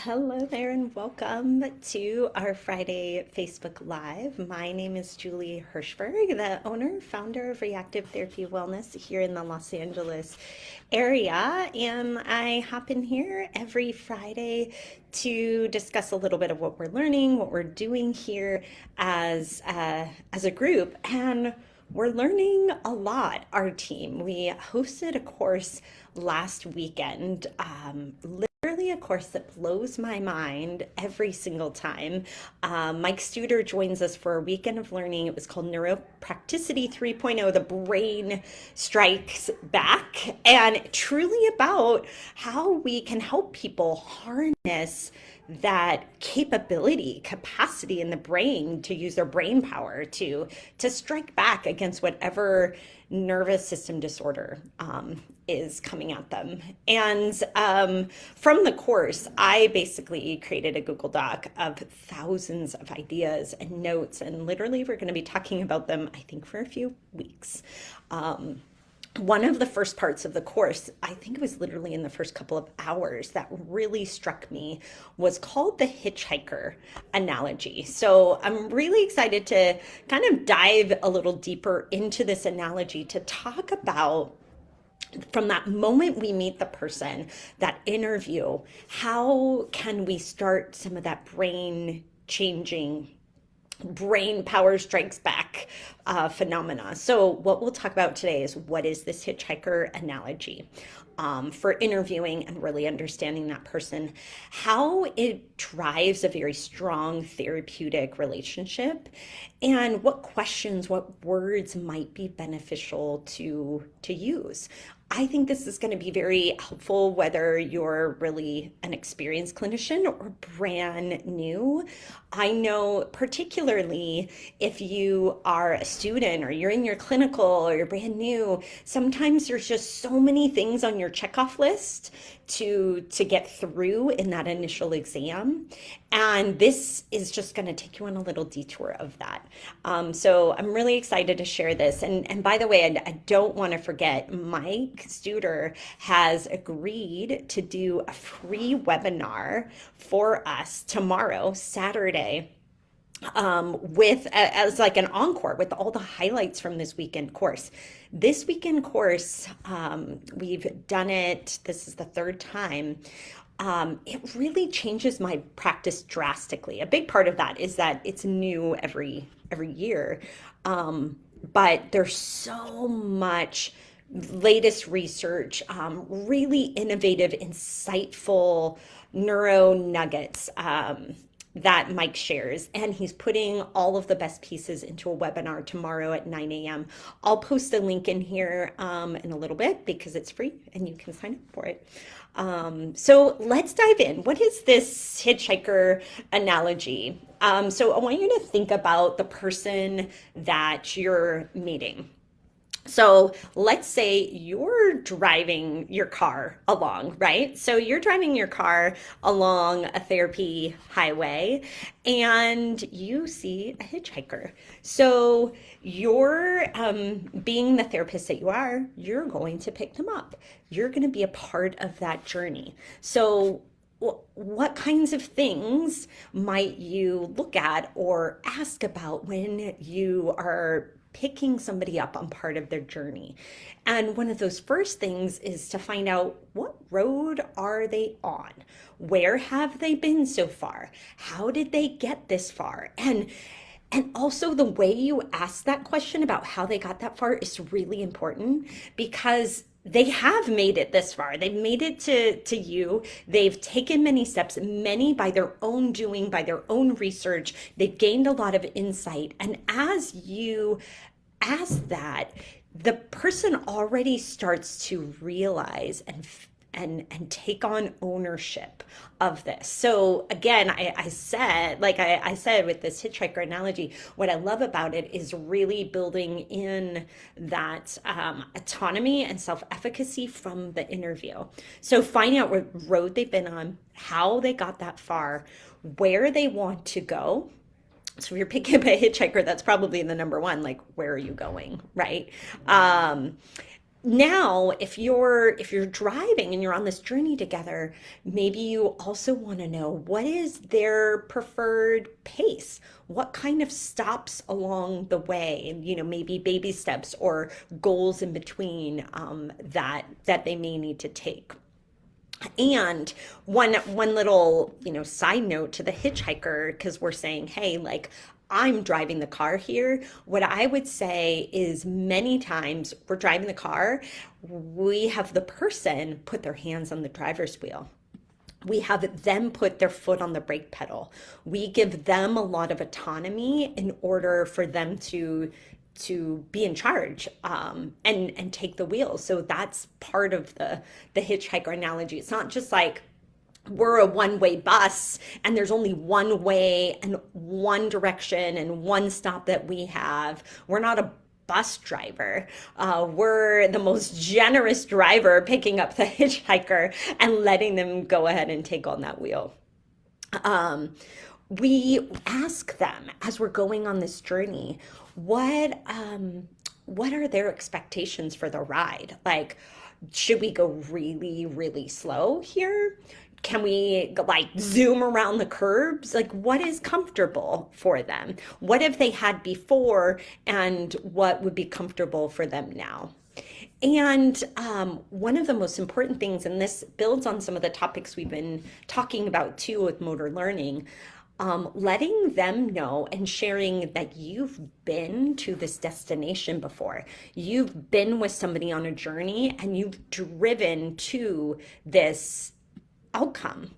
Hello there and welcome to our Friday Facebook Live. My name is Julie Hirschberg, the owner, founder of Reactive Therapy Wellness here in the Los Angeles area. And I hop in here every Friday to discuss a little bit of what we're learning, what we're doing here as a group. And we're learning a lot, our team. We hosted a course last weekend, literally a course that blows my mind every single time. Mike Studer joins us for a weekend of learning. It was called Neuropracticity 3.0, The Brain Strikes Back, and truly about how we can help people harness that capacity in the brain to use their brain power to strike back against whatever nervous system disorder is coming at them. And from the course, I basically created a Google Doc of thousands of ideas and notes, and literally we're going to be talking about them, I think, for a few weeks. One of the first parts of the course, I think it was literally in the first couple of hours, that really struck me was called the Hitchhiker Analogy. So I'm really excited to kind of dive a little deeper into this analogy to talk about from that moment we meet the person, that interview, how can we start some of that brain changing, brain power strikes back phenomena. So what we'll talk about today is what is this hitchhiker analogy for interviewing and really understanding that person, how it drives a very strong therapeutic relationship, and what questions, what words might be beneficial to use. I think this is going to be very helpful whether you're really an experienced clinician or brand new. I know particularly if you are a student or you're in your clinical or you're brand new, sometimes there's just so many things on your checkoff list to get through in that initial exam. And this is just going to take you on a little detour of that. So I'm really excited to share this. And by the way, I don't want to forget, Mike Studer has agreed to do a free webinar for us tomorrow, Saturday, with as like an encore with all the highlights from this weekend course. This weekend course, we've done it, this is the third time. It really changes my practice drastically. A big part of that is that it's new every year. But there's so much latest research, really innovative, insightful neuro nuggets that Mike shares. And he's putting all of the best pieces into a webinar tomorrow at 9 a.m. I'll post a link in here in a little bit because it's free and you can sign up for it. So let's dive in. What is this hitchhiker analogy? So I want you to think about the person that you're meeting. So let's say you're driving your car along, right? So you're driving your car along a therapy highway and you see a hitchhiker. So you're, being the therapist that you are, you're going to pick them up. You're going to be a part of that journey. So what kinds of things might you look at or ask about when you are picking somebody up on part of their journey? And one of those first things is to find out, what road are they on? Where have they been so far? How did they get this far? And also the way you ask that question about how they got that far is really important, because they have made it this far. They've made it to you. They've taken many steps, many by their own doing, by their own research. They've gained a lot of insight. And as you ask that, the person already starts to realize and take on ownership of this. So again, I said, like I said with this hitchhiker analogy, what I love about it is really building in that autonomy and self-efficacy from the interview. So finding out what road they've been on, how they got that far, where they want to go. So if you're picking up a hitchhiker, that's probably the number one, like, where are you going, right? Now, if you're driving and you're on this journey together, maybe you also want to know what is their preferred pace? What kind of stops along the way? And, maybe baby steps or goals in between that they may need to take. And one little, side note to the hitchhiker, because we're saying, hey, like I'm driving the car here. What I would say is many times we're driving the car, we have the person put their hands on the driver's wheel. We have them put their foot on the brake pedal. We give them a lot of autonomy in order for them to be in charge, and take the wheel. So that's part of the hitchhiker analogy. It's not just like we're a one-way bus and there's only one way and one direction and one stop that we have. We're not a bus driver. We're the most generous driver, picking up the hitchhiker and letting them go ahead and take on that wheel. Um, we ask them as we're going on this journey, what are their expectations for the ride? Like, should we go really, really slow here? Can we like zoom around the curbs? Like, what is comfortable for them? What have they had before, and what would be comfortable for them now? And one of the most important things, and this builds on some of the topics we've been talking about too with motor learning, letting them know and sharing that you've been to this destination before. You've been with somebody on a journey and you've driven to this outcome.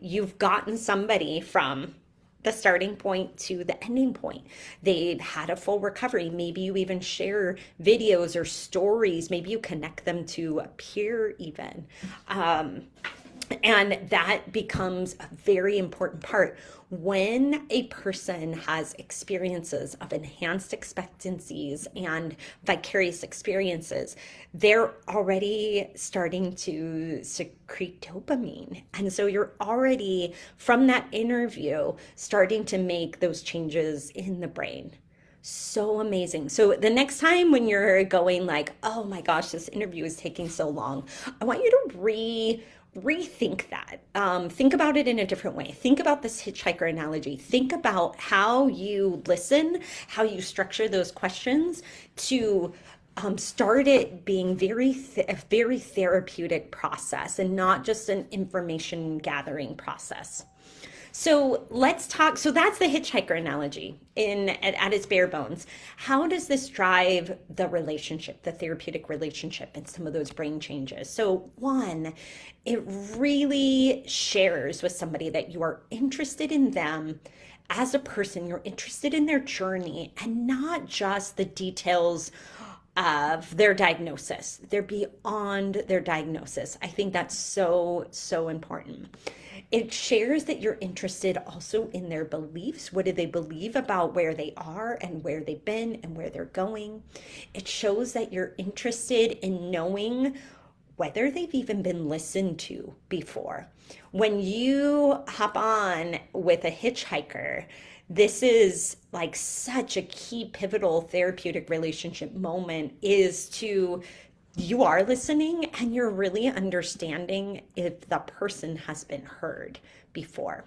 You've gotten somebody from the starting point to the ending point. They've had a full recovery. Maybe you even share videos or stories. Maybe you connect them to a peer even. And that becomes a very important part when a person has experiences of enhanced expectancies and vicarious experiences. They're already starting to secrete dopamine. And so you're already, from that interview, starting to make those changes in the brain. So amazing. So the next time when you're going like, oh my gosh, this interview is taking so long, I want you to rethink that. Think about it in a different way. Think about this hitchhiker analogy. Think about how you listen, how you structure those questions to start it being a very therapeutic process and not just an information gathering process. So let's talk. So that's the hitchhiker analogy at its bare bones. How does this drive the relationship, the therapeutic relationship, and some of those brain changes? So one, it really shares with somebody that you are interested in them as a person. You're interested in their journey and not just the details of their diagnosis. They're beyond their diagnosis. I think that's so, so important. It shares that you're interested also in their beliefs. What do they believe about where they are and where they've been and where they're going? It shows that you're interested in knowing whether they've even been listened to before. When you hop on with a hitchhiker, this is like such a key pivotal therapeutic relationship moment, is to you are listening and you're really understanding if the person has been heard before.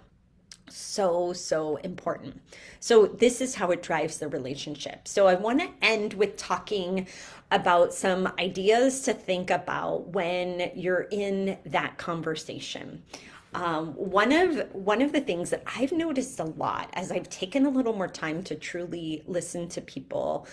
So, so important. So this is how it drives the relationship. So I want to end with talking about some ideas to think about when you're in that conversation. One of the things that I've noticed a lot as I've taken a little more time to truly listen to people,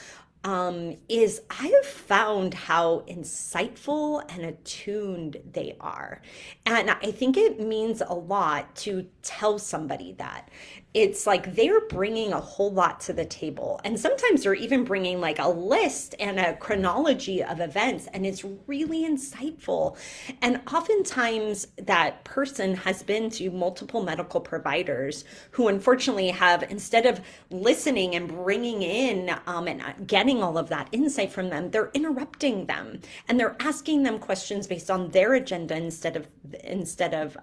is I have found how insightful and attuned they are. And I think it means a lot to tell somebody that. It's like they're bringing a whole lot to the table. And sometimes they're even bringing like a list and a chronology of events, and it's really insightful. And oftentimes that person has been to multiple medical providers who unfortunately have, instead of listening and bringing in and getting getting all of that insight from them, they're interrupting them and they're asking them questions based on their agenda instead of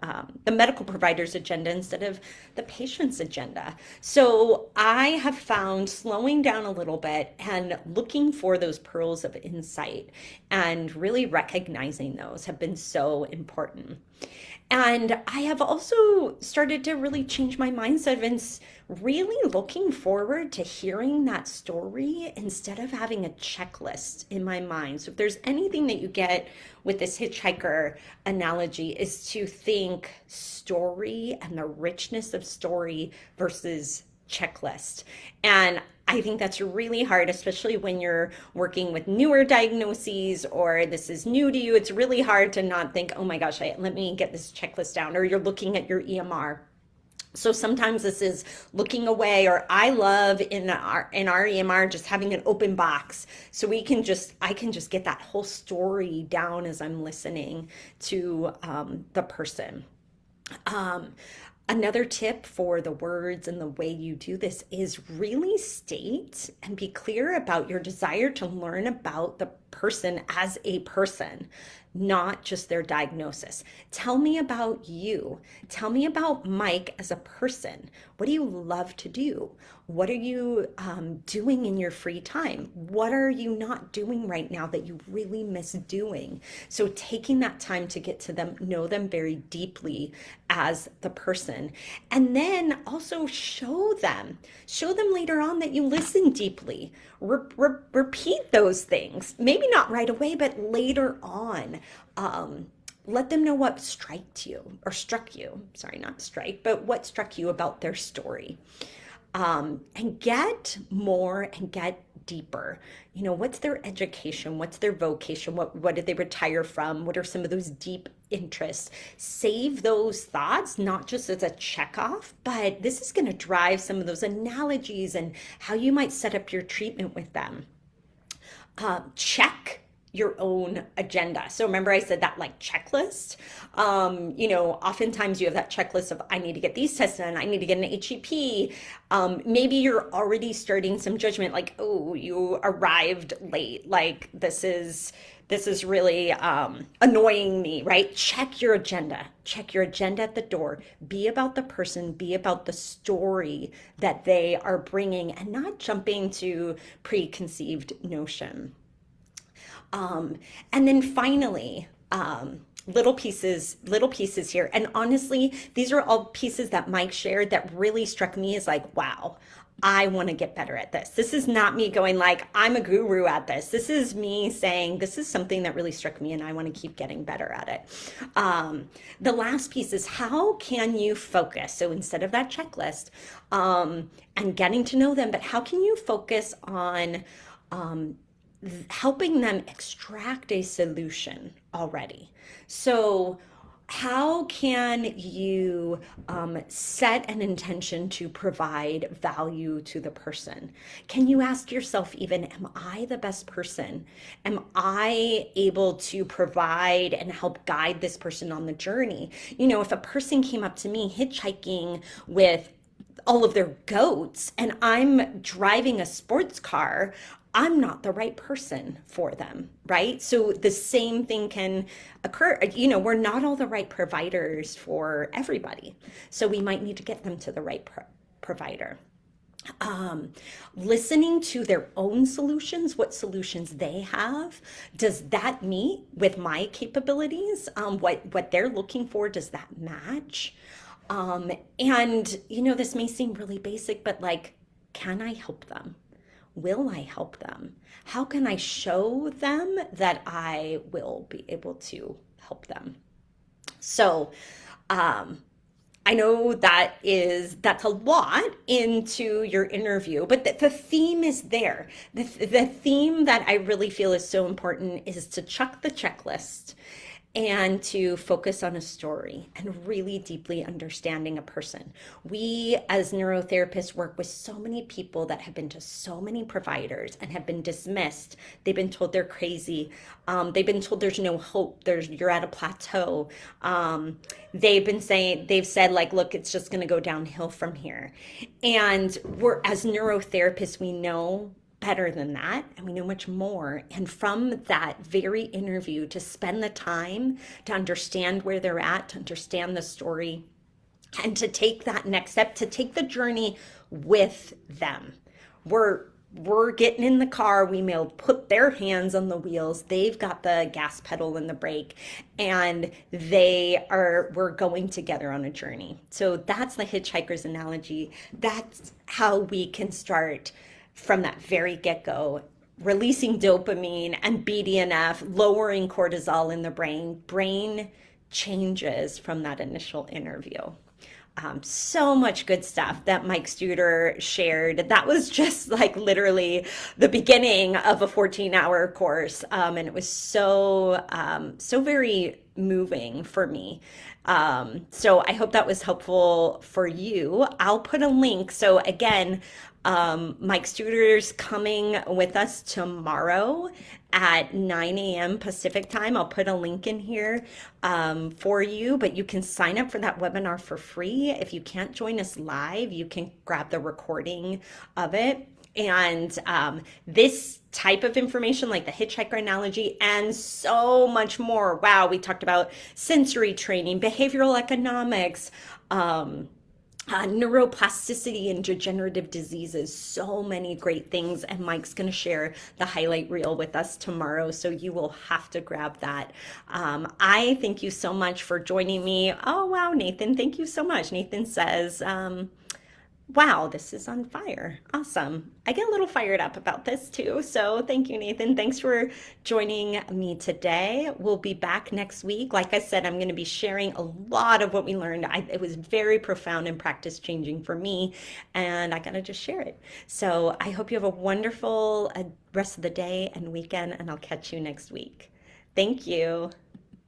the medical provider's agenda instead of the patient's agenda. So I have found slowing down a little bit and looking for those pearls of insight and really recognizing those have been so important. And I have also started to really change my mindset and really looking forward to hearing that story instead of having a checklist in my mind. So if there's anything that you get with this hitchhiker analogy is to think story and the richness of story versus checklist. And I think that's really hard, especially when you're working with newer diagnoses or this is new to you. It's really hard to not think, oh my gosh, let me get this checklist down, or you're looking at your EMR. So sometimes this is looking away, or I love in our EMR just having an open box so I can just get that whole story down as I'm listening to the person. Another tip for the words and the way you do this is really state and be clear about your desire to learn about the person as a person, not just their diagnosis. Tell me about you. Tell me about Mike as a person. What do you love to do? What are you doing in your free time? What are you not doing right now that you really miss doing? So taking that time to get to them, know them very deeply as the person. And then also show them later on that you listen deeply. Repeat those things. Maybe not right away, but later on. Let them know what struck you. Sorry, not strike, but what struck you about their story. And get more and get deeper. You know, what's their education? What's their vocation? What did they retire from? What are some of those deep interests? Save those thoughts, not just as a checkoff, but this is going to drive some of those analogies and how you might set up your treatment with them. Check your own agenda. So remember I said that like checklist, oftentimes you have that checklist of I need to get these tests done, I need to get an HEP. Maybe you're already starting some judgment like, oh, you arrived late. Like this is really annoying me, right? Check your agenda. Check your agenda at the door. Be about the person, be about the story that they are bringing and not jumping to preconceived notion. And then finally, little pieces here. And honestly, these are all pieces that Mike shared that really struck me as like, wow, I want to get better at this. This is not me going like, I'm a guru at this. This is me saying, this is something that really struck me and I want to keep getting better at it. The last piece is how can you focus? So instead of that checklist, and getting to know them, but how can you focus on, helping them extract a solution already? So how can you set an intention to provide value to the person? Can you ask yourself even, am I the best person? Am I able to provide and help guide this person on the journey? You know, if a person came up to me hitchhiking with all of their goats and I'm driving a sports car, I'm not the right person for them, right? So the same thing can occur. You know, we're not all the right providers for everybody. So we might need to get them to the right provider. Listening to their own solutions, what solutions they have. Does that meet with my capabilities? What they're looking for, does that match? And, you know, this may seem really basic, but like, can I help them? Will I help them? How can I show them that I will be able to help them? So, I know that's a lot into your interview, but the theme is there. The theme that I really feel is so important is to chuck the checklist and to focus on a story and really deeply understanding a person. We as neurotherapists work with so many people that have been to so many providers and have been dismissed. They've been told they're crazy. They've been told there's no hope. You're at a plateau. They've said like, look, it's just going to go downhill from here. And as neurotherapists, we know better than that, and we know much more. And from that very interview, to spend the time to understand where they're at, to understand the story, and to take that next step, to take the journey with them. We're getting in the car. We may put their hands on the wheels. They've got the gas pedal and the brake, and we're going together on a journey. So that's the hitchhiker's analogy. That's how we can start from that very get-go, releasing dopamine and BDNF, lowering cortisol in the brain. Brain changes from that initial interview. So much good stuff that Mike Studer shared. That was just like literally the beginning of a 14-hour course. And it was so very moving for me. So I hope that was helpful for you. I'll put a link. So again, Mike Studer's coming with us tomorrow at 9 a.m. Pacific time. I'll put a link in here for you, but you can sign up for that webinar for free. If you can't join us live, you can grab the recording of it. And this type of information, like the hitchhiker analogy and so much more. Wow, we talked about sensory training, behavioral economics, neuroplasticity and degenerative diseases, so many great things. And Mike's going to share the highlight reel with us tomorrow, so you will have to grab that. I thank you so much for joining me. Oh, wow, Nathan, thank you so much. Nathan says, wow, this is on fire. Awesome. I get a little fired up about this too. So thank you, Nathan. Thanks for joining me today. We'll be back next week. Like I said, I'm going to be sharing a lot of what we learned. It was very profound and practice changing for me, and I got to just share it. So I hope you have a wonderful rest of the day and weekend, and I'll catch you next week. Thank you.